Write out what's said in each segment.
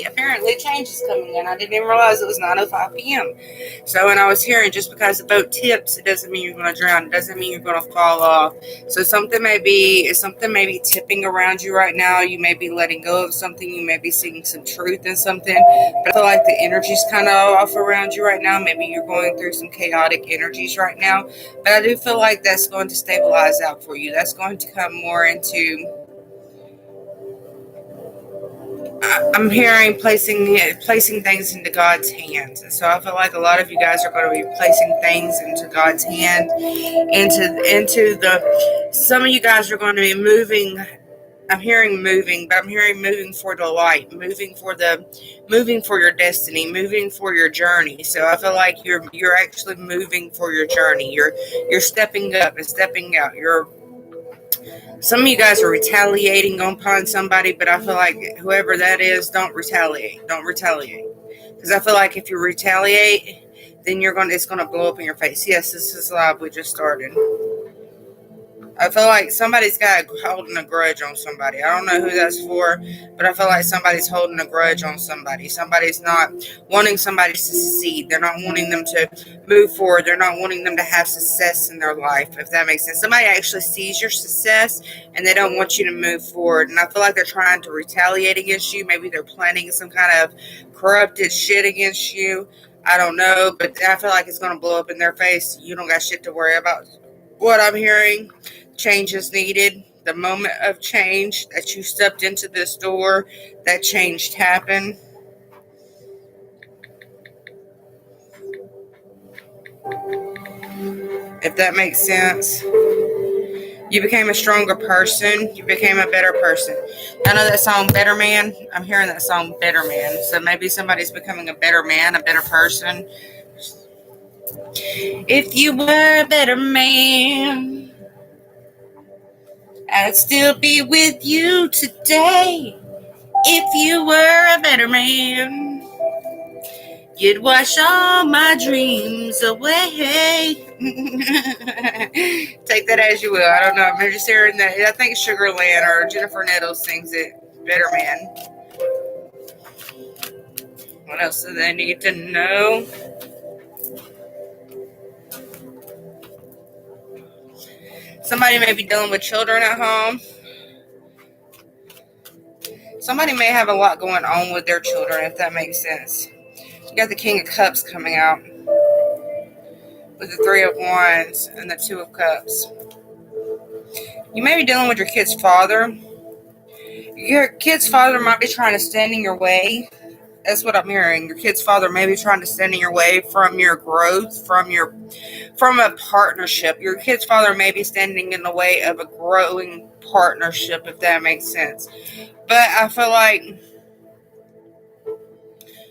apparently change is coming in. I didn't even realize it was 9:05 p.m. So, and I was hearing, just because the boat tips, it doesn't mean you're going to drown. It doesn't mean you're going to fall off. So something may be tipping around you right now. You may be letting go of something. You may be seeing some truth in something. But I feel like the energy's kind of off around you right now. Maybe you're going through some chaotic energies right now. But I do feel like that's going to stabilize out for you. That's going to come more into... I'm hearing placing things into God's hands. And so I feel like a lot of you guys are going to be placing things into God's hand, some of you guys are going to be moving. I'm hearing moving, but I'm hearing moving for the light, moving for your destiny, moving for your journey. So I feel like you're actually moving for your journey. You're stepping up and stepping out. Some of you guys are retaliating upon somebody, but I feel like whoever that is, don't retaliate. Don't retaliate. Because I feel like if you retaliate, then it's going to blow up in your face. Yes, this is live. We just started. I feel like somebody's holding a grudge on somebody. I don't know who that's for, but I feel like somebody's holding a grudge on somebody. Somebody's not wanting somebody to succeed. They're not wanting them to move forward. They're not wanting them to have success in their life, if that makes sense. Somebody actually sees your success, and they don't want you to move forward. And I feel like they're trying to retaliate against you. Maybe they're planning some kind of corrupted shit against you. I don't know, but I feel like it's going to blow up in their face. You don't got shit to worry about. What I'm hearing... change is needed. The moment of change that you stepped into this door, that change happened. If that makes sense. You became a stronger person. You became a better person. I know that song, Better Man. I'm hearing that song, Better Man. So maybe somebody's becoming a better man, a better person. If you were a better man, I'd still be with you today. If you were a better man, you'd wash all my dreams away. Take that as you will. I don't know. I'm just hearing that. I think Sugarland or Jennifer Nettles sings it. Better Man. What else do they need to know? Somebody may be dealing with children at home. Somebody may have a lot going on with their children, if that makes sense. You got the King of Cups coming out with the Three of Wands and the Two of Cups. You may be dealing with your kid's father. Your kid's father might be trying to stand in your way. That's what I'm hearing. Your kid's father may be trying to stand in your way from your growth, from a partnership. Your kid's father may be standing in the way of a growing partnership, if that makes sense. But I feel like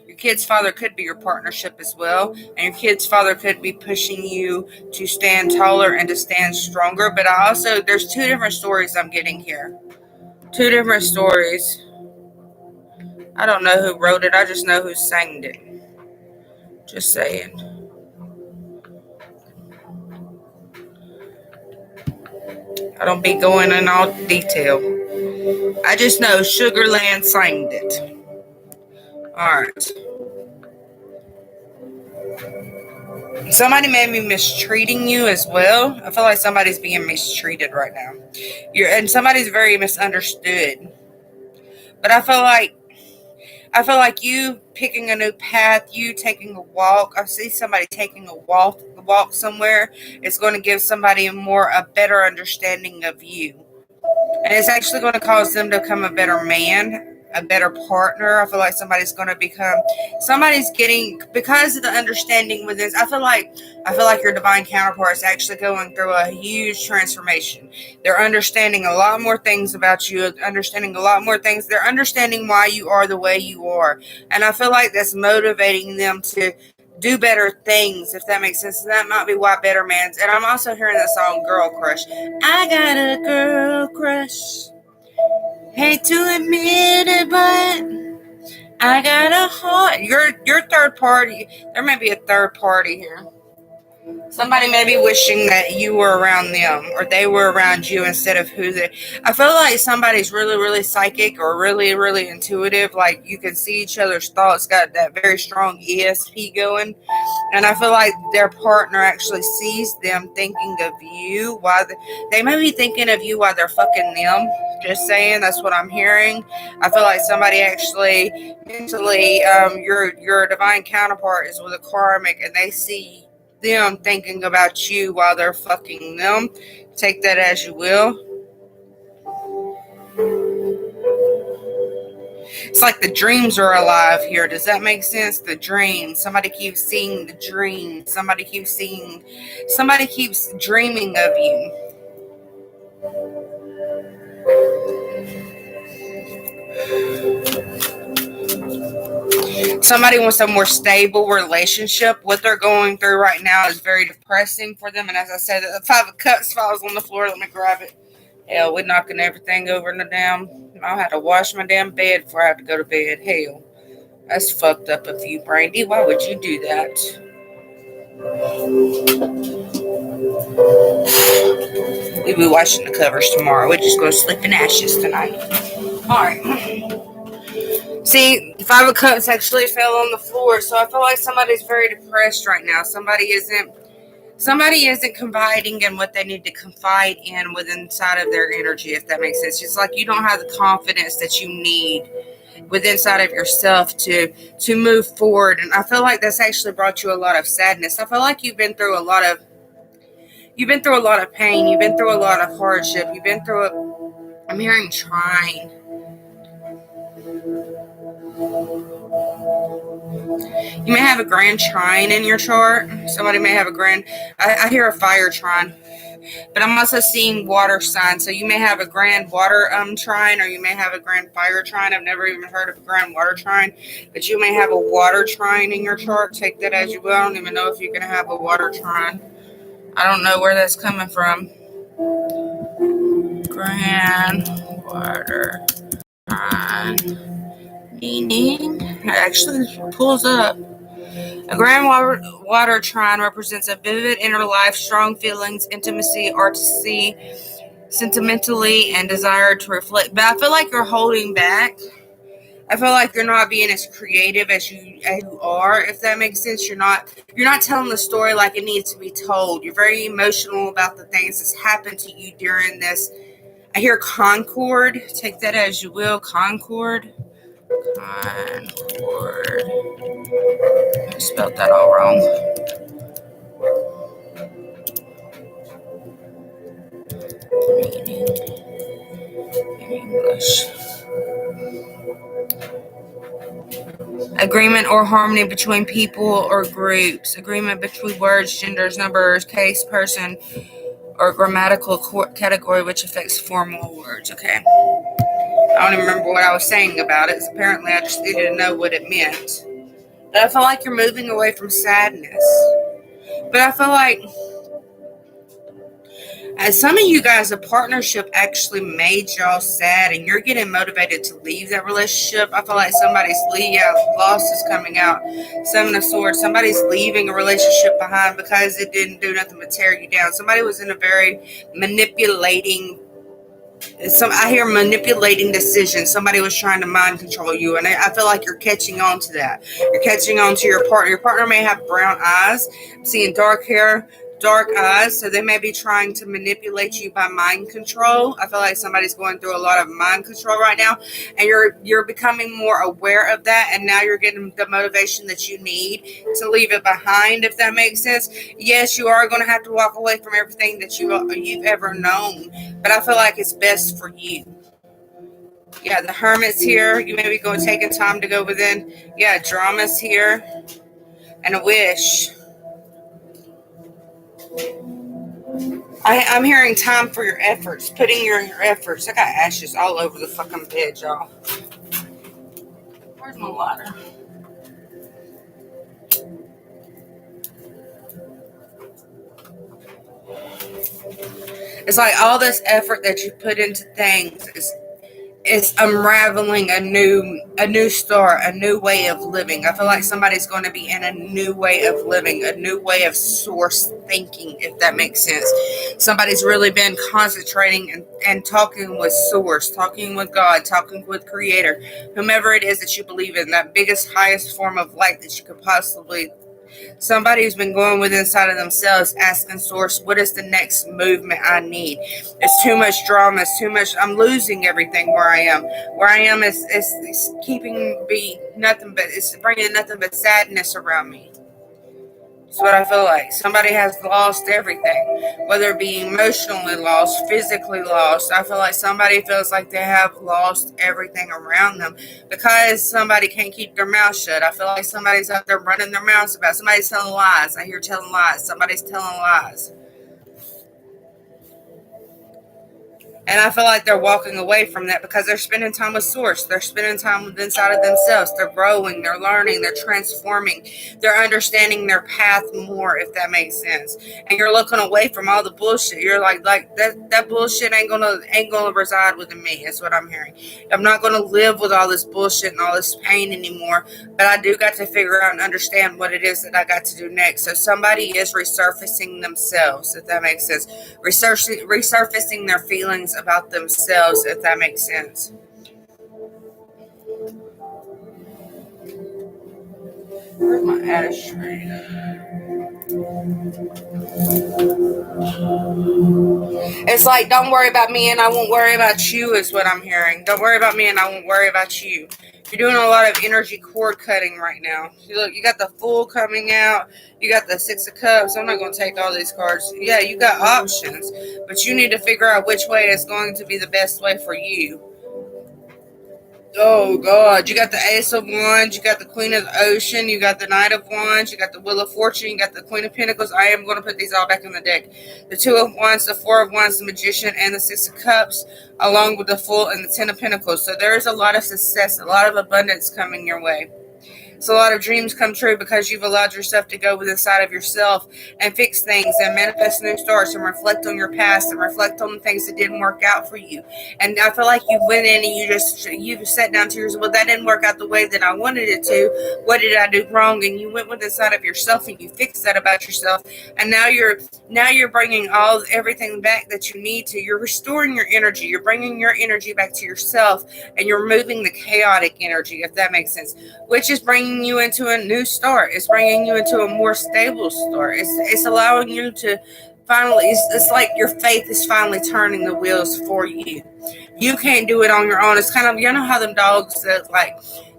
your kid's father could be your partnership as well. And your kid's father could be pushing you to stand taller and to stand stronger. But there's two different stories I'm getting here. Two different stories. I don't know who wrote it. I just know who sang it. Just saying. I don't be going in all detail. I just know Sugarland sang it. Alright. Somebody may be mistreating you as well. I feel like somebody's being mistreated right now. And somebody's very misunderstood. But I feel like you picking a new path, you taking a walk. I see somebody taking a walk somewhere. It's going to give somebody a better understanding of you. And it's actually going to cause them to become a better man, a better partner. I feel like somebody's getting, because of the understanding with this, I feel like your divine counterpart is actually going through a huge transformation. They're understanding a lot more things about you, understanding a lot more things. They're understanding why you are the way you are. And I feel like that's motivating them to do better things, if that makes sense. That might be why Better Man's. And I'm also hearing that song, Girl Crush. I got a girl crush. Hate to admit it, but I got a heart. You're third party. There may be a third party here. Somebody may be wishing that you were around them or they were around you instead of who they. I feel like somebody's really, really psychic or really, really intuitive. Like you can see each other's thoughts, got that very strong ESP going. And I feel like their partner actually sees them thinking of you while they may be thinking of you while they're fucking them. Just saying, that's what I'm hearing. I feel like somebody actually mentally, your divine counterpart is with a karmic, and they see them thinking about you while they're fucking them. Take that as you will. It's like the dreams are alive here. Does that make sense? The dream. Somebody keeps seeing the dream. Somebody keeps dreaming of you. Somebody wants a more stable relationship. What they're going through right now is very depressing for them. And as I said, the Five of Cups falls on the floor. Let me grab it. Hell, we're knocking everything over in the damn. I'll have to wash my damn bed before I have to go to bed. Hell, that's fucked up of you, Brandy. Why would you do that? We'll be washing the covers tomorrow. We're just going to sleep in ashes tonight. Alright. See, Five of Cups actually fell on the floor, so I feel like somebody's very depressed right now. Somebody isn't confiding in what they need to confide in within inside of their energy, if that makes sense. Just like you don't have the confidence that you need within inside of yourself to move forward. And I feel like that's actually brought you a lot of sadness. I feel like you've been through a lot of pain, you've been through a lot of hardship, I'm hearing trying. You may have a grand trine in your chart. Somebody may have I hear a fire trine, but I'm also seeing water sign. So you may have a grand water trine, or you may have a grand fire trine. I've never even heard of a grand water trine, but you may have a water trine in your chart. Take that as you will. I don't even know if you're going to have a water trine. I don't know where that's coming from. Grand water trine. Meaning, it actually pulls up. A grand water trine represents a vivid inner life, strong feelings, intimacy, artsy, sentimentally, and desire to reflect. But I feel like you're holding back. I feel like you're not being as creative as you are, if that makes sense. You're not telling the story like it needs to be told. You're very emotional about the things that's happened to you during this. I hear concord. Take that as you will. Concord. I spelled that all wrong. Meaning in English. Agreement or harmony between people or groups. Agreement between words, genders, numbers, case, person, or grammatical category which affects formal words. Okay. I don't even remember what I was saying about it. Apparently, I just needed to know what it meant. But I feel like you're moving away from sadness. But I feel like as some of you guys, a partnership actually made y'all sad and you're getting motivated to leave that relationship. I feel like somebody's loss is coming out. Seven of Swords. Somebody's leaving a relationship behind because it didn't do nothing but tear you down. Somebody was in a very manipulating. I hear manipulating decisions. Somebody was trying to mind control you, and I feel like you're catching on to that. You're catching on to your partner. Your partner may have brown eyes. I'm seeing dark hair, dark eyes, so they may be trying to manipulate you by mind control. I feel like somebody's going through a lot of mind control right now, and you're becoming more aware of that, and now you're getting the motivation that you need to leave it behind, if that makes sense. Yes, you are going to have to walk away from everything that you've ever known, but I feel like it's best for you. Yeah, the Hermit's here. You may be taking time to go within. Yeah, Drama's here, and a wish. I'm hearing time for your efforts, putting your efforts. I got ashes all over the fucking bed, y'all. Where's my lighter? It's like all this effort that you put into things it's unraveling a new start, a new way of living. I feel like somebody's going to be in a new way of living, a new way of source thinking, if that makes sense. Somebody's really been concentrating and talking with source, talking with God, talking with creator, whomever it is that you believe in, that biggest, highest form of light that you could possibly. Somebody who's been going within inside of themselves, asking source, what is the next movement I need? It's too much drama. It's too much. I'm losing everything where I am. Where I am is keeping me nothing but, it's bringing nothing but sadness around me. That's what I feel like. Somebody has lost everything, whether it be emotionally lost, physically lost. I feel like somebody feels like they have lost everything around them because somebody can't keep their mouth shut. I feel like somebody's out there running their mouths about. Somebody's telling lies. I hear telling lies. Somebody's telling lies. And I feel like they're walking away from that because they're spending time with source. They're spending time with inside of themselves. They're growing, they're learning, they're transforming, they're understanding their path more, if that makes sense. And you're looking away from all the bullshit. You're like that bullshit ain't gonna reside within me. That's what I'm hearing. I'm not gonna live with all this bullshit and all this pain anymore. But I do got to figure out and understand what it is that I got to do next. So somebody is resurfacing themselves, if that makes sense. Resurfacing their feelings about themselves, if that makes sense. Where's my ashtray? It's like, don't worry about me and I won't worry about you, is what I'm hearing. Don't worry about me and I won't worry about you. You're doing a lot of energy cord cutting right now. Look, you got the Fool coming out. You got the Six of Cups. I'm not going to take all these cards. Yeah, you got options, but you need to figure out which way is going to be the best way for you. Oh, God. You got the Ace of Wands. You got the Queen of the Ocean. You got the Knight of Wands. You got the Wheel of Fortune. You got the Queen of Pentacles. I am going to put these all back in the deck. The Two of Wands, the Four of Wands, the Magician, and the Six of Cups, along with the Fool and the Ten of Pentacles. So there is a lot of success, a lot of abundance coming your way. So a lot of dreams come true because you've allowed yourself to go within inside of yourself and fix things and manifest new starts and reflect on your past and reflect on the things that didn't work out for you. And I feel like you went in and you sat down to yourself, well, that didn't work out the way that I wanted it to. What did I do wrong? And you went within inside of yourself and you fixed that about yourself. And now you're bringing everything back that you need to. You're restoring your energy. You're bringing your energy back to yourself, and you're moving the chaotic energy, if that makes sense, which is bringing you into a new start. It's bringing you into a more stable start. It's allowing you to finally, it's like your faith is finally turning the wheels for you. You can't do it on your own. It's kind of, you know how them dogs that like,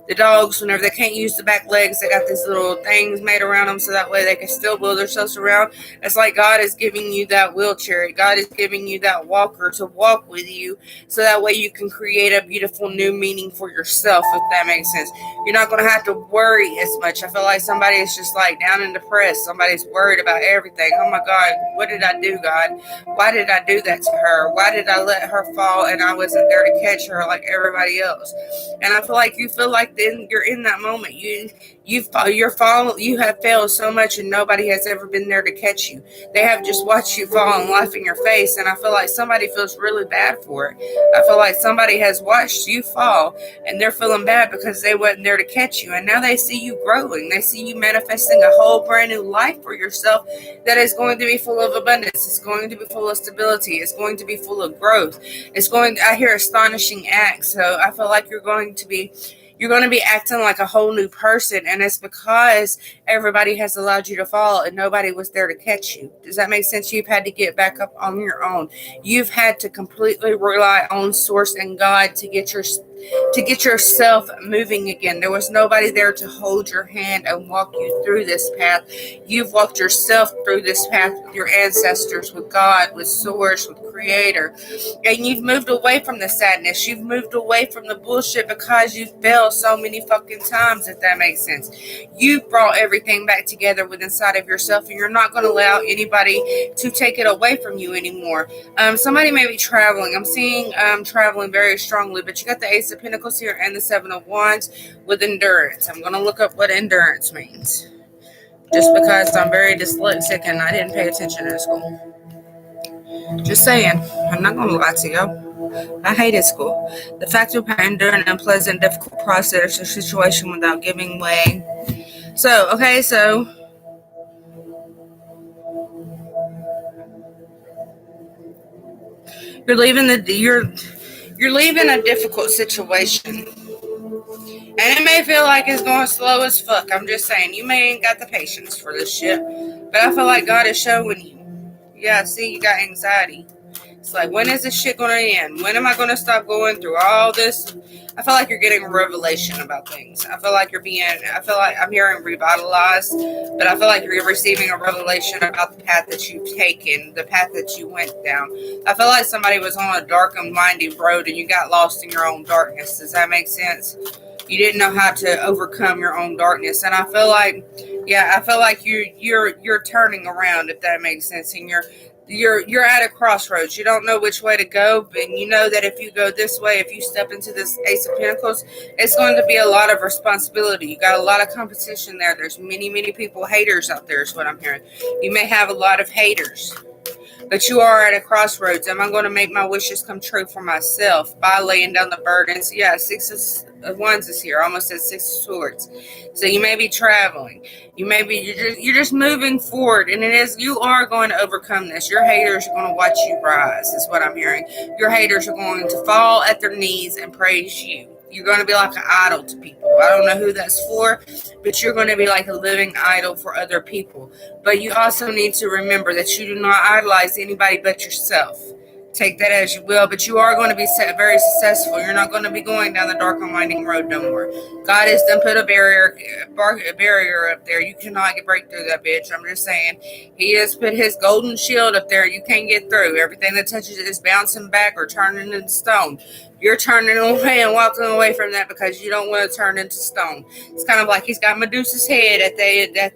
the dogs, whenever they can't use the back legs, they got these little things made around them so that way they can still wheel themselves around. It's like God is giving you that wheelchair. God is giving you that walker to walk with you so that way you can create a beautiful new meaning for yourself, if that makes sense. You're not going to have to worry as much. I feel like somebody is just like down and depressed. Somebody's worried about everything. Oh my God, what did I do, God? Why did I do that to her? Why did I let her fall and I wasn't there to catch her like everybody else? And I feel like then you're in that moment. You have failed so much and nobody has ever been there to catch you. They have just watched you fall and laugh in your face, and I feel like somebody feels really bad for it. I feel like somebody has watched you fall and they're feeling bad because they wasn't there to catch you, and now they see you growing. They see you manifesting a whole brand new life for yourself that is going to be full of abundance. It's going to be full of stability. It's going to be full of growth. I hear astonishing acts, so I feel like you're going to be acting like a whole new person, and it's because everybody has allowed you to fall and nobody was there to catch you. Does that make sense? You've had to get back up on your own. You've had to completely rely on source and God to get yourself moving again. There was nobody there to hold your hand and walk you through this path. You've walked yourself through this path with your ancestors, with God, with source, with creator, and you've moved away from the sadness. You've moved away from the bullshit because you failed so many fucking times, if that makes sense. You've brought everything back together with inside of yourself, and you're not going to allow anybody to take it away from you anymore. Somebody may be traveling. I'm seeing traveling very strongly, but you got the Ace of Pentacles here and the Seven of Wands with endurance. I'm going to look up what endurance means, just because I'm very dyslexic and I didn't pay attention in school. Just saying. I'm not going to lie to you. school. I hated school. The fact of enduring an unpleasant, difficult process or situation without giving way. So, okay, so you're leaving a difficult situation. And it may feel like it's going slow as fuck. I'm just saying, you may ain't got the patience for this shit. But I feel like God is showing you. Yeah, see, you got anxiety. It's like, when is this shit going to end? When am I going to stop going through all this? I feel like you're getting a revelation about things. I feel like I feel like I'm hearing revitalized, but I feel like you're receiving a revelation about the path that you've taken, the path that you went down. I feel like somebody was on a dark and winding road and you got lost in your own darkness. Does that make sense? You didn't know how to overcome your own darkness. And I feel like, yeah, I feel like you're turning around, if that makes sense, and you're at a crossroads. You don't know which way to go, but you know that if you go this way, if you step into this Ace of Pentacles, it's going to be a lot of responsibility. You got a lot of competition there. There's many people, haters out there is what I'm hearing. You may have a lot of haters, but you are at a crossroads. Am I going to make my wishes come true for myself by laying down the burdens? Yeah, Six of Wands is here, almost at Six of Swords. So you may be traveling. You may be, you're just moving forward. And you are going to overcome this. Your haters are going to watch you rise, is what I'm hearing. Your haters are going to fall at their knees and praise you. You're going to be like an idol to people. I don't know who that's for, but you're going to be like a living idol for other people. But you also need to remember that you do not idolize anybody but yourself. Take that as you will, but you are going to be very successful. You're not going to be going down the dark and winding road no more. God has done put a barrier up there. You cannot break through that bitch. I'm just saying. He has put his golden shield up there. You can't get through. Everything that touches it is bouncing back or turning into stone. You're turning away and walking away from that because you don't want to turn into stone. It's kind of like he's got Medusa's head at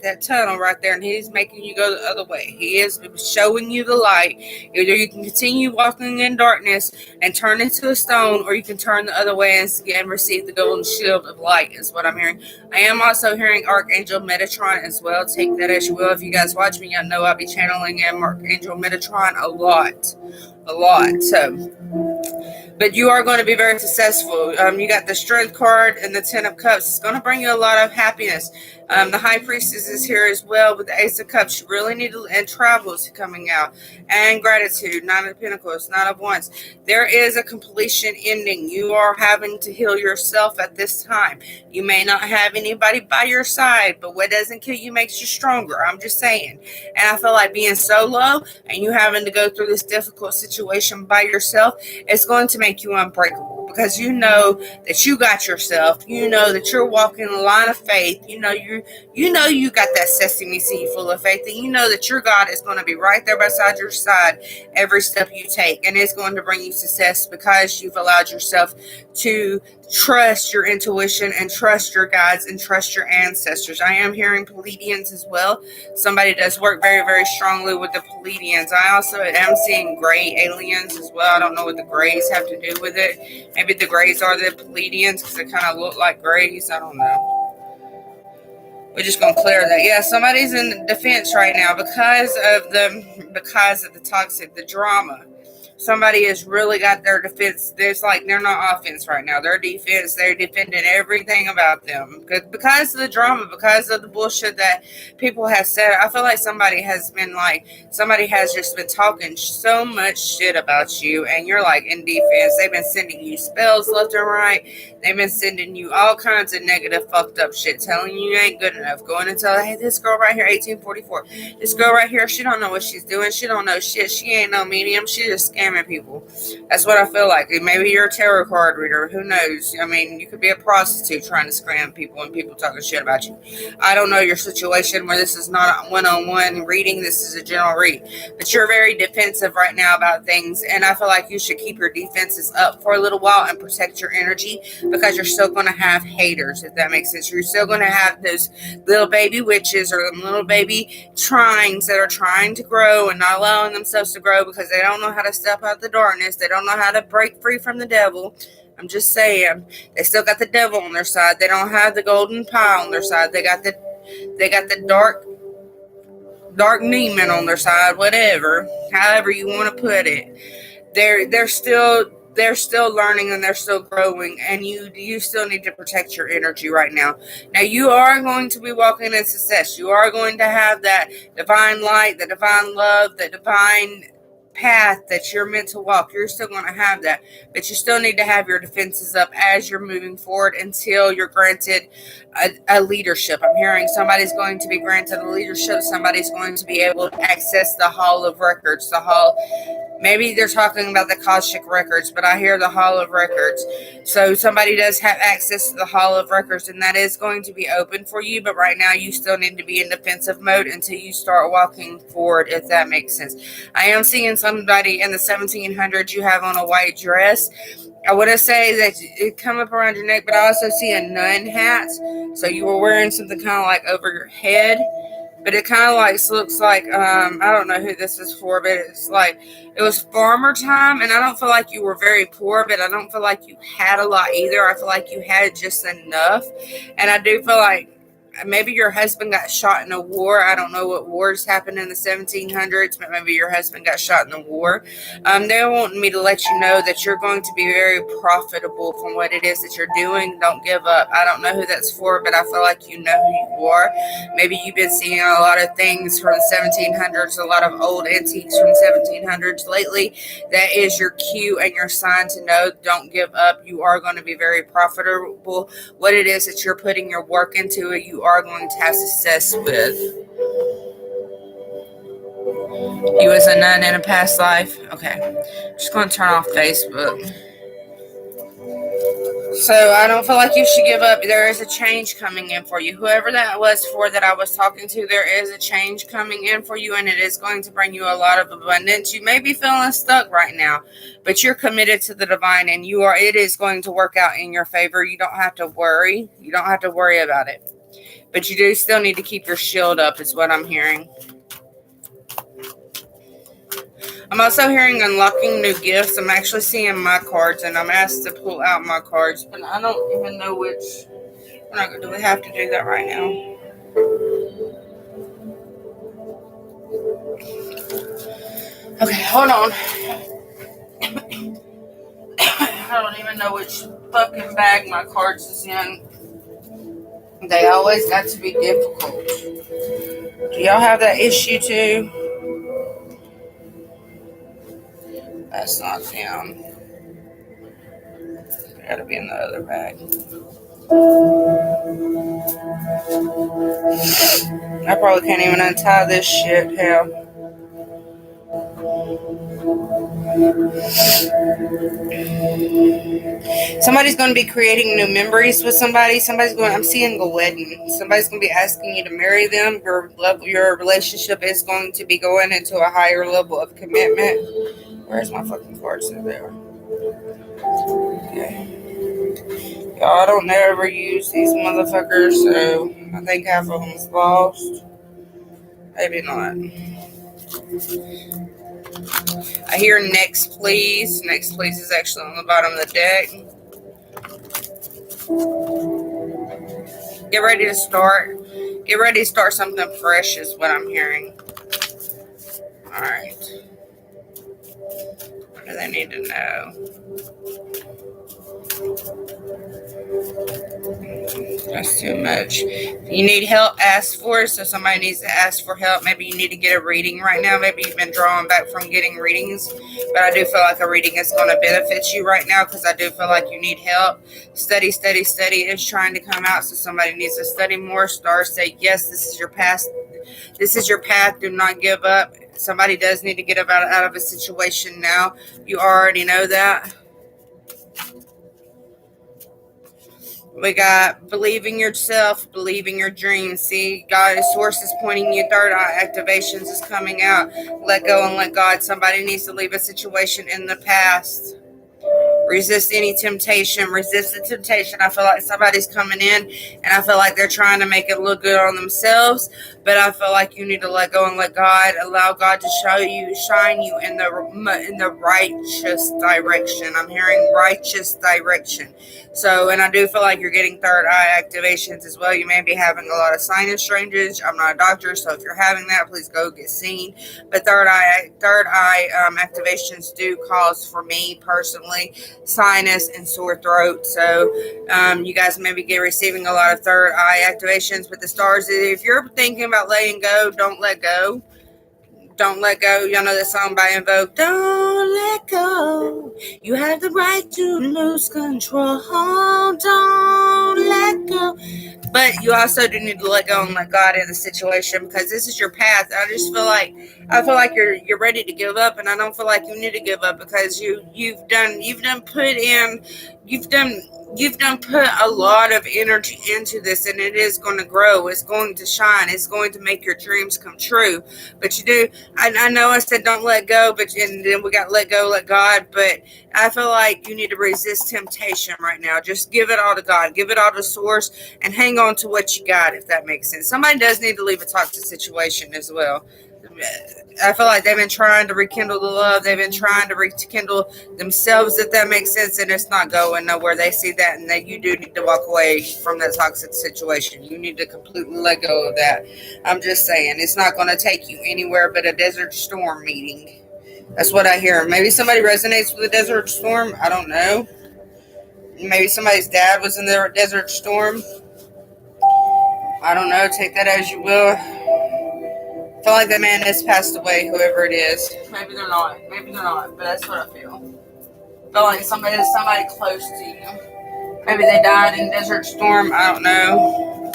that tunnel right there, and he's making you go the other way. He is showing you the light. Either you can continue walking in darkness and turn into a stone, or you can turn the other way and receive the golden shield of light, is what I'm hearing. I am also hearing Archangel Metatron as well. Take that as you will. If you guys watch me, I know I'll be channeling Archangel Metatron a lot. So, but you are going to be very successful. You got the Strength card and the Ten of Cups. It's going to bring you a lot of happiness. The High Priestess is here as well with the Ace of Cups. You really need to, and travels coming out, and gratitude. Nine of Pentacles, Nine of Wands. There is a completion ending. You are having to heal yourself at this time. You may not have anybody by your side, but what doesn't kill you makes you stronger. I'm just saying. And I feel like being solo and you having to go through this difficult situation by yourself, it's going to make you unbreakable. Because you know that you got yourself. You know that you're walking a line of faith. You know you got that sesame seed full of faith, and you know that your God is going to be right there beside your side every step you take, and it's going to bring you success because you've allowed yourself to trust your intuition and trust your guides and trust your ancestors. I am hearing Pleiadians as well. Somebody does work very, very strongly with the Pleiadians. I also am seeing gray aliens as well. I don't know what the grays have to do with it. Maybe the grays are the Pleiadians because they kind of look like grays. I don't know. We're just gonna clear that. Yeah, somebody's in defense right now because of the toxic, the drama. Somebody has really got their defense. There's like they're not offense right now. They're defense. They're defending everything about them because of the drama, because of the bullshit that people have said. I feel like somebody has just been talking so much shit about you, and you're like in defense. They've been sending you spells left and right. They've been sending you all kinds of negative, fucked up shit, telling you ain't good enough. Going and tell, hey, this girl right here, 1844. This girl right here, she don't know what she's doing. She don't know shit. She ain't no medium. She just scamming people. That's what I feel like. Maybe you're a tarot card reader. Who knows? I mean, you could be a prostitute trying to scam people and people talking shit about you. I don't know your situation where this is not a one-on-one reading. This is a general read. But you're very defensive right now about things, and I feel like you should keep your defenses up for a little while and protect your energy, because you're still going to have haters, if that makes sense. You're still going to have those little baby witches or little baby tryings that are trying to grow and not allowing themselves to grow because they don't know how to step out of the darkness. They don't know how to break free from the devil. I'm just saying, they still got the devil on their side. They don't have the golden pie on their side. They got the dark demon on their side, whatever, however you want to put it. They're still they're still learning and they're still growing, and you still need to protect your energy right now. Now, you are going to be walking in success. You are going to have that divine light, the divine love, the divine path that you're meant to walk. You're still going to have that, but you still need to have your defenses up as you're moving forward until you're granted a leadership. I'm hearing somebody's going to be granted a leadership. Somebody's going to be able to access the Hall of Records, the Hall. Maybe they're talking about the Akashic Records, but I hear the Hall of Records. So somebody does have access to the Hall of Records, and that is going to be open for you. But right now, you still need to be in defensive mode until you start walking forward, if that makes sense. I am seeing somebody in the 1700s. You have on a white dress. I want to say that it come up around your neck, but I also see a nun hat. So you were wearing something kind of like over your head. But it kind of like looks like, I don't know who this is for, but it's like, it was farmer time, and I don't feel like you were very poor, but I don't feel like you had a lot either. I feel like you had just enough. And I do feel like maybe your husband got shot in a war. I don't know what wars happened in the 1700s, but maybe your husband got shot in the war. They want me to let you know that you're going to be very profitable from what it is that you're doing. Don't give up. I don't know who that's for, but I feel like you know who you are. Maybe you've been seeing a lot of things from the 1700s, a lot of old antiques from the 1700s lately. That is your cue and your sign to know don't give up. You are going to be very profitable. What it is that you're putting your work into, you are going to have success with. You was a nun in a past life? Okay. Just going to turn off Facebook. So I don't feel like you should give up. There is a change coming in for you. Whoever that was for that I was talking to, there is a change coming in for you, and it is going to bring you a lot of abundance. You may be feeling stuck right now, but you're committed to the divine, and it is going to work out in your favor. You don't have to worry. You don't have to worry about it. But you do still need to keep your shield up, is what I'm hearing. I'm also hearing unlocking new gifts. I'm actually seeing my cards, and I'm asked to pull out my cards, but I don't even know which. Do we have to do that right now? Okay, hold on. I don't even know which fucking bag my cards is in. They always got to be difficult. Do y'all have that issue too? That's not them. They gotta be in the other bag. I probably can't even untie this shit. Hell. Somebody's going to be creating new memories with somebody. I'm seeing a wedding. Somebody's going to be asking you to marry them. Your relationship is going to be going into a higher level of commitment. Where's my fucking cards? There. Okay. Y'all, I don't ever use these motherfuckers, so I think half of them's lost. Maybe not. I hear next please. Next please is actually on the bottom of the deck. Get ready to start. Get ready to start something fresh is what I'm hearing. Alright. What do they need to know? That's too much. If you need help, ask for it. So somebody needs to ask for help. Maybe you need to get a reading right now. Maybe you've been drawing back from getting readings. But I do feel like a reading is going to benefit you right now because I do feel like you need help. Study is trying to come out. So somebody needs to study more. Stars say, yes, this is your past. This is your path. Do not give up. Somebody does need to get out of a situation now. You already know that. We got believing yourself, believing your dreams. See, God's source is pointing you. Third eye activations is coming out. Let go and let God. Somebody needs to leave a situation in the past. Resist any temptation. Resist the temptation. I feel like somebody's coming in and I feel like they're trying to make it look good on themselves, but I feel like you need to let go and let God, allow God to shine you in the righteous direction. I'm hearing righteous direction. So, and I do feel like you're getting third eye activations as well. You may be having a lot of sinus drainage. I'm not a doctor, so if you're having that, please go get seen. But third eye activations do cause, for me personally, sinus and sore throat. So you guys may be receiving a lot of third eye activations with the stars. If you're thinking about letting go, don't let go. Don't let go. Y'all know that song by Invoke. Don't let go. You have the right to lose control. Don't let go. But you also do need to let go and let God in the situation, because this is your path. I feel like you're ready to give up, and I don't feel like you need to give up, because you've put a lot of energy into this, and it is going to grow. It's going to shine. It's going to make your dreams come true. But you do. I know I said don't let go, and then we got let go, let God. But I feel like you need to resist temptation right now. Just give it all to God. Give it all to Source, and hang on to what you got, if that makes sense. Somebody does need to leave a toxic situation as well. I feel like they've been trying to rekindle the love. They've been trying to rekindle themselves, if that makes sense, and it's not going nowhere. They see that, and that you do need to walk away from that toxic situation. You need to completely let go of that. I'm just saying, it's not going to take you anywhere but a Desert Storm meeting. That's what I hear. Maybe somebody resonates with a Desert Storm. I don't know. Maybe somebody's dad was in the Desert Storm. I don't know. Take that as you will. I feel like that man has passed away, whoever it is. Maybe they're not. But that's what I feel. I feel like somebody close to you. Maybe they died in Desert Storm. I don't know.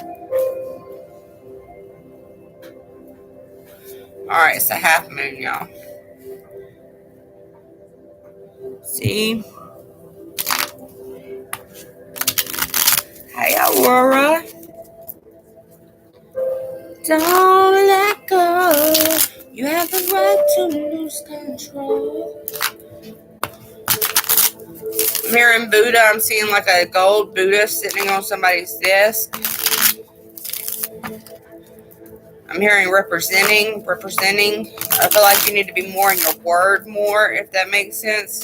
Alright, it's a half moon, y'all. See? Hey, Aurora. Don't let go. You have the right to lose control. I'm hearing Buddha. I'm seeing like a gold Buddha sitting on somebody's desk. I'm hearing representing. I feel like you need to be more in your word more, if that makes sense.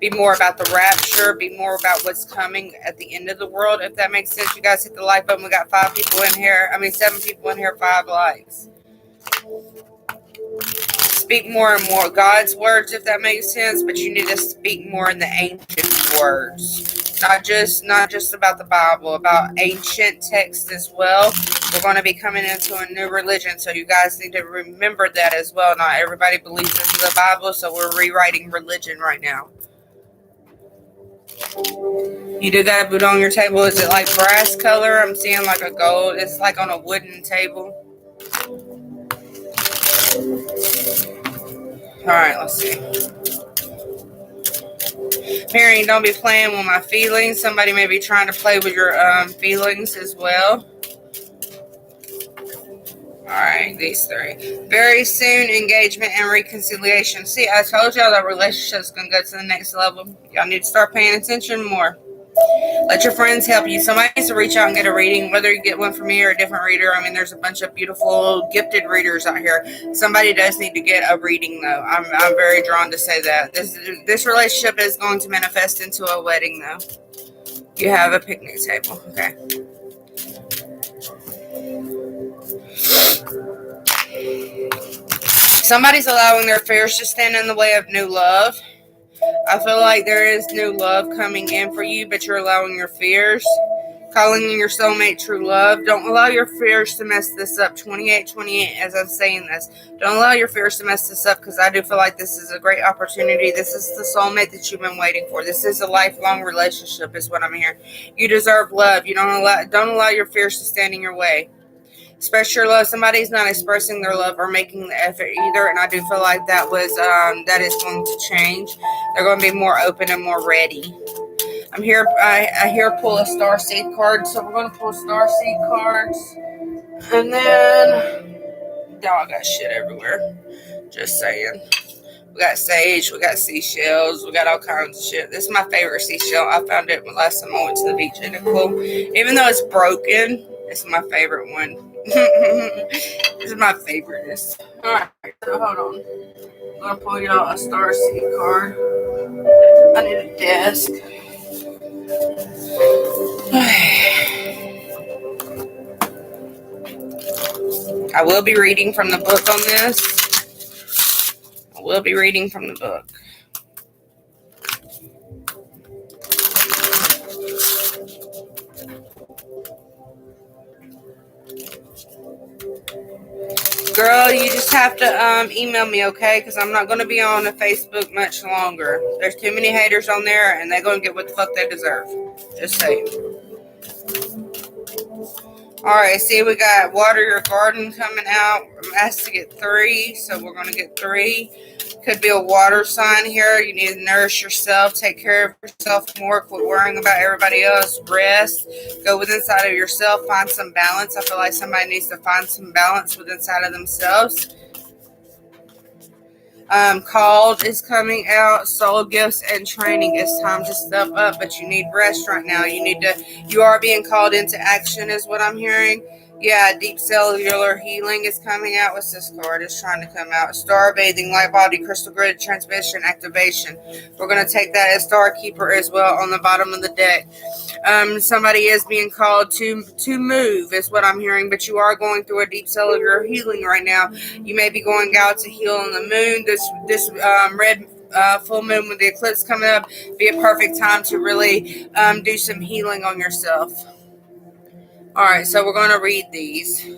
Be more about the rapture. Be more about what's coming at the end of the world, if that makes sense. You guys hit the like button. We got 7 people in here, 5 likes. Speak more and more God's words, if that makes sense, but you need to speak more in the ancient words. Not just about the Bible, about ancient texts as well. We're going to be coming into a new religion, so you guys need to remember that as well. Not everybody believes in the Bible, so we're rewriting religion right now. You do got a Buddha on your table. Is it like brass color? I'm seeing like a gold. It's like on a wooden table. Alright, let's see. Hearing, don't be playing with my feelings. Somebody may be trying to play with your feelings as well. Alright, these 3. Very soon, engagement and reconciliation. See, I told y'all that relationship's going to go to the next level. Y'all need to start paying attention more. Let your friends help you. Somebody needs to reach out and get a reading, whether you get one from me or a different reader. I mean, there's a bunch of beautiful, gifted readers out here. Somebody does need to get a reading, though. I'm very drawn to say that. This relationship is going to manifest into a wedding, though. You have a picnic table. Okay. Somebody's allowing their fears to stand in the way of new love. I feel like there is new love coming in for you, but you're allowing your fears. Calling in your soulmate, true love. Don't allow your fears to mess this up. 2828, as I'm saying this. Don't allow your fears to mess this up, because I do feel like this is a great opportunity. This is the soulmate that you've been waiting for. This is a lifelong relationship, is what I'm hearing. You deserve love. You don't allow your fears to stand in your way. Express your love. Somebody's not expressing their love or making the effort either, and I do feel like that is going to change. They're going to be more open and more ready. I'm here. I hear pull a star seed card, so we're going to pull star seed cards, and then y'all got shit everywhere. Just saying. We got sage, we got seashells, we got all kinds of shit. This is my favorite seashell. I found it last time I went to the beach. Isn't it cool? Even though it's broken, it's my favorite one. This is my favorite. Alright, so hold on. I'm gonna pull y'all a starseed card. I need a desk. I will be reading from the book on this. I will be reading from the book. Girl, you just have to email me, okay? Because I'm not going to be on the Facebook much longer. There's too many haters on there, and they're going to get what the fuck they deserve. Just saying. Alright, see, we got water your garden coming out. I'm asked to get 3, so we're going to get 3. Could be a water sign here. You need to nourish yourself, take care of yourself more, quit worrying about everybody else, rest, go within inside of yourself, find some balance. I feel like somebody needs to find some balance within inside of themselves. Called is coming out. Soul gifts and training. It's time to step up, but you need rest right now. You are being called into action is what I'm hearing. Yeah, deep cellular healing is coming out. What's this card? It's trying to come out. Star bathing, light body, crystal grid, transmission, activation. We're going to take that as Star Keeper as well on the bottom of the deck. Somebody is being called to move is what I'm hearing, but you are going through a deep cellular healing right now. You may be going out to heal on the moon. This red full moon with the eclipse coming up be a perfect time to really do some healing on yourself. Alright, so we're going to read these.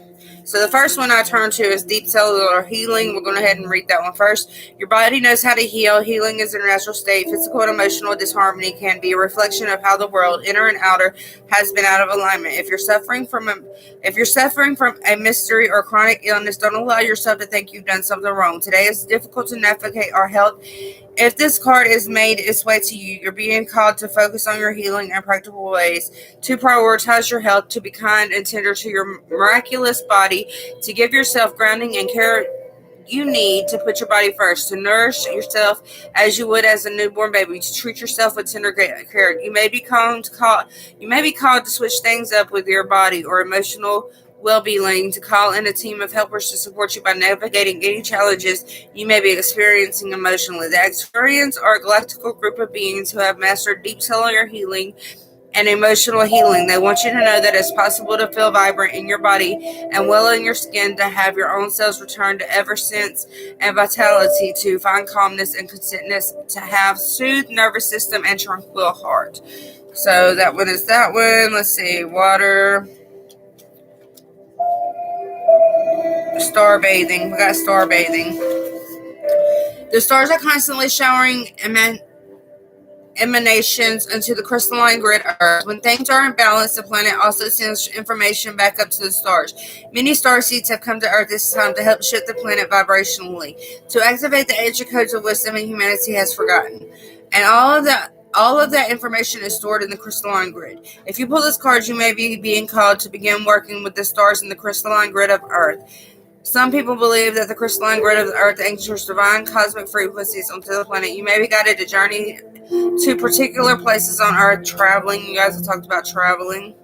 So the first one I turn to is deep cellular healing. We're going to go ahead and read that one first. Your body knows how to heal. Healing is a natural state. Physical and emotional disharmony can be a reflection of how the world, inner and outer, has been out of alignment. If you're suffering from a mystery or chronic illness, don't allow yourself to think you've done something wrong. Today is difficult to navigate our health. If this card is made its way to you, you're being called to focus on your healing and practical ways, to prioritize your health, to be kind and tender to your miraculous body, to give yourself grounding and care you need, to put your body first, to nourish yourself as you would as a newborn baby, to treat yourself with tender care. You may be called to switch things up with your body or emotional well-being, to call in a team of helpers to support you by navigating any challenges you may be experiencing emotionally. The Experience are a galactical group of beings who have mastered deep cellular healing and emotional healing. They want you to know that it's possible to feel vibrant in your body and well in your skin, to have your own selves return to essence and vitality, to find calmness and contentness, to have soothed nervous system and tranquil heart. So that one is that one. Let's see. Water. Star bathing. We got star bathing. The stars are constantly showering emanations into the crystalline grid of Earth. When things are in balance, the planet also sends information back up to the stars. Many star seeds have come to Earth this time to help shift the planet vibrationally, to activate the ancient codes of wisdom and humanity has forgotten. And all of that information is stored in the crystalline grid. If you pull this card, you may be being called to begin working with the stars in the crystalline grid of Earth. Some people believe that the crystalline grid of the Earth anchors divine cosmic frequencies onto the planet. You may be guided to journey to particular places on Earth, traveling. You guys have talked about traveling.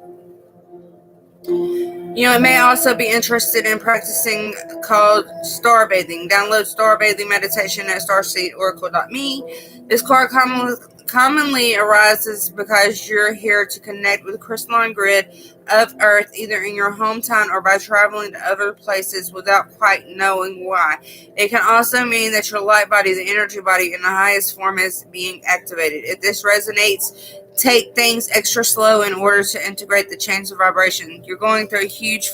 You may also be interested in practicing called star bathing. Download star bathing meditation at starseedoracle.me. This card commonly arises because you're here to connect with the crystalline grid of Earth, either in your hometown or by traveling to other places without quite knowing why. It can also mean that your light body, the energy body, in the highest form is being activated. If this resonates, take things extra slow in order to integrate the change of vibration. You're going through a huge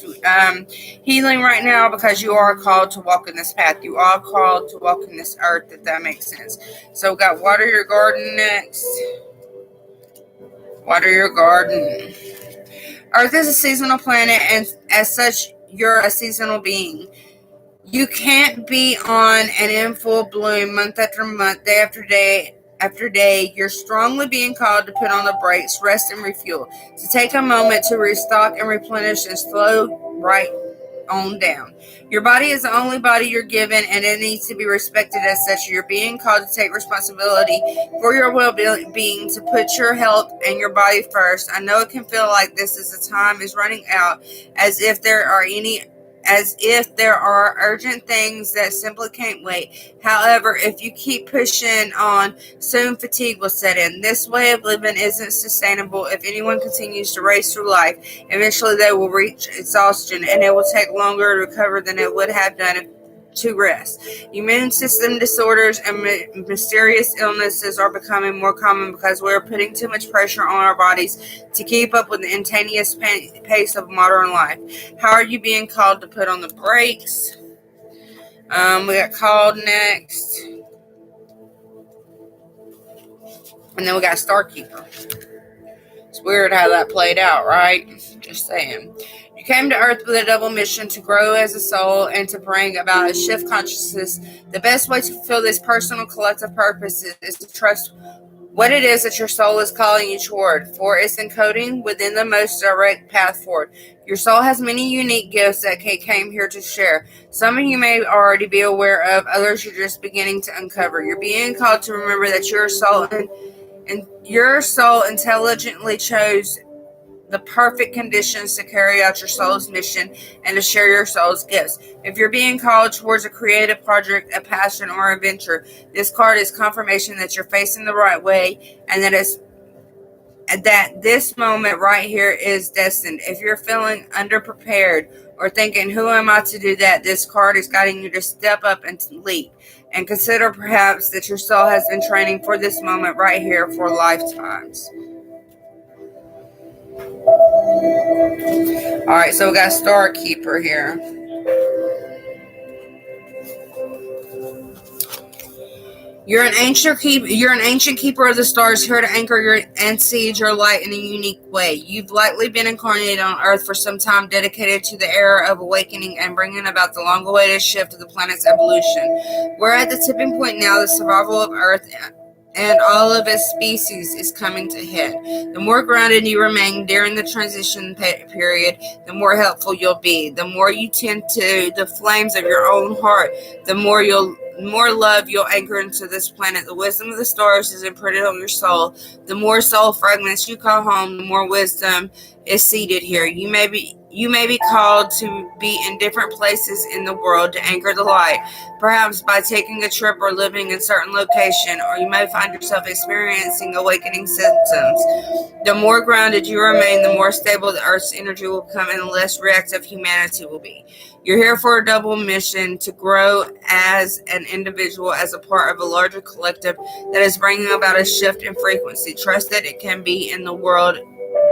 healing right now because you are called to walk in this path. You are called to walk in this earth, if that makes sense. So we got water your garden next. Water your garden. Earth is a seasonal planet, and as such, you're a seasonal being. You can't be on and in full bloom month after month, day after day after day. You're strongly being called to put on the brakes, rest and refuel, to take a moment to restock and replenish and slow right on down. Your body is the only body you're given, and it needs to be respected as such. You're being called to take responsibility for your well-being, to put your health and your body first. I know it can feel like this as the time is running out, as if there are urgent things that simply can't wait. However, if you keep pushing on, soon fatigue will set in. This way of living isn't sustainable. If anyone continues to race through life, eventually they will reach exhaustion, and it will take longer to recover than it would have done to rest. Immune system disorders and mysterious illnesses are becoming more common because we are putting too much pressure on our bodies to keep up with the instantaneous pace of modern life. How are you being called to put on the brakes? We got called next. And then we got Starkeeper. It's weird how that played out, right? Just saying. You came to Earth with a double mission: to grow as a soul and to bring about a shift consciousness. The best way to fulfill this personal collective purpose is to trust what it is that your soul is calling you toward, for it's encoding within the most direct path forward. Your soul has many unique gifts that it came here to share. Some of you may already be aware of, others you're just beginning to uncover. You're being called to remember that your soul intelligently chose the perfect conditions to carry out your soul's mission and to share your soul's gifts. If you're being called towards a creative project, a passion, or a venture, this card is confirmation that you're facing the right way, and that this moment right here is destined. If you're feeling underprepared or thinking, who am I to do that? This card is guiding you to step up and leap, and consider perhaps that your soul has been training for this moment right here for lifetimes. Alright, so we got Star Keeper here. You're an ancient keeper of the stars, here to anchor and seed your light in a unique way. You've likely been incarnated on Earth for some time, dedicated to the era of awakening and bringing about the long-awaited shift of the planet's evolution. We're at the tipping point now. The survival of Earth and all of its species is coming to head. The more grounded you remain during the transition period, the more helpful you'll be. The more you tend to the flames of your own heart, the more love you'll anchor into this planet. The wisdom of the stars is imprinted on your soul. The more soul fragments you call home, the more wisdom is seated here. You may be called to be in different places in the world to anchor the light, perhaps by taking a trip or living in a certain location, or you may find yourself experiencing awakening symptoms. The more grounded you remain, the more stable the Earth's energy will become, and the less reactive humanity will be. You're here for a double mission: to grow as an individual, as a part of a larger collective that is bringing about a shift in frequency. Trust that it can be in the world,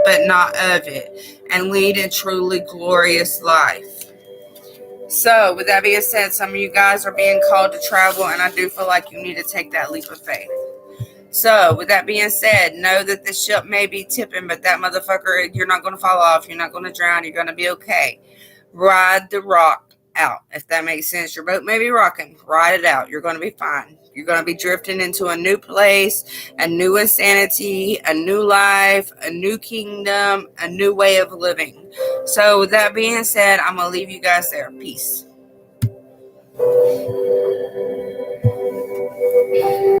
but not of it, and lead a truly glorious life. So, with that being said, some of you guys are being called to travel, and I do feel like you need to take that leap of faith. So, with that being said, know that the ship may be tipping, but that motherfucker, you're not going to fall off. You're not going to drown. You're going to be okay. Ride the rock out, if that makes sense. Your boat may be rocking. Ride it out. You're going to be fine. You're going to be drifting into a new place, a new insanity, a new life, a new kingdom, a new way of living. So, with that being said, I'm going to leave you guys there. Peace.